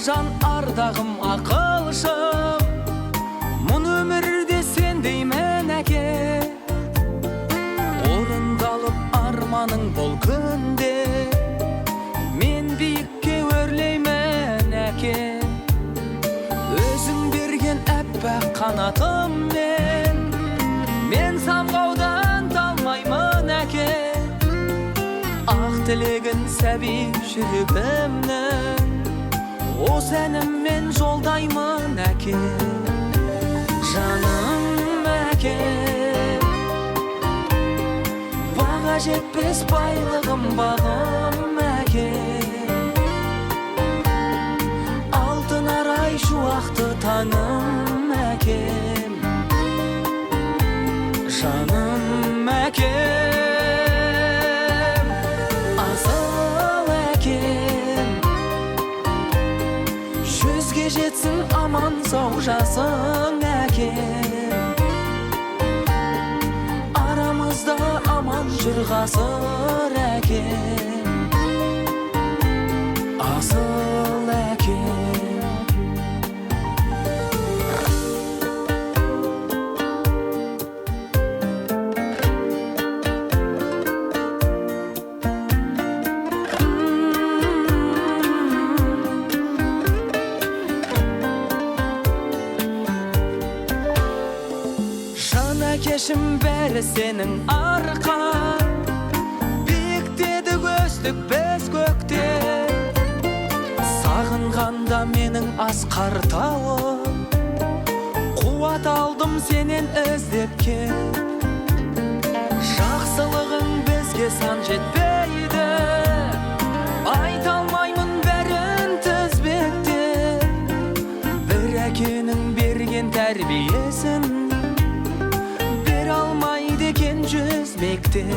жан ардағым ақылшым, мұн өмірде сен деймін әке. Орындалып арманың бұл күнде, мен биікке өрлеймін әке. Өзің берген әппақ қанатыммен, мен самғаудан талмаймын әке. Ақ тілегін сәби жүрегімнің, осы әніммен жолдаймын әке. Жаным әке, баға жетпес байлығым бағым әке. Алтын арай шуақты таңым әкем. Жаным әкем, асыл әкем. Жүзге жетсін аман сау жасың әкем. Арамызда аман жүр ғасыр әкем. Асыл әкем. Әкешім бәрі сенің арқан, биіктедік өстік біз көкте. Сағынғанда менің асқар тауым, қуат алдым сенен іздеп кел. Жақсылығың бізге сан жетпейді, айта алмаймын бәрін тізбектеп. Бір әкенің берген тәрбиесін алмайды екен жүз мектеп.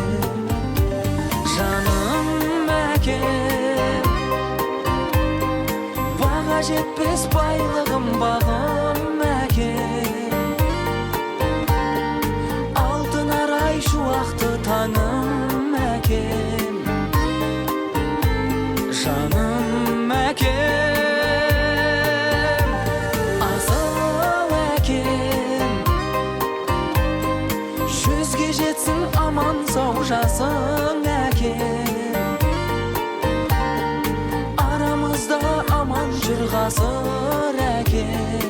Жаным әкем, баға жетпес байлығым бағым әкем. Алтын арай шуақты таңым әкем. Жаным әкем, асыл әкем. Жүзге жетсін аман сау жасың әкем. Арамызда аман жүр ғасыр әкем.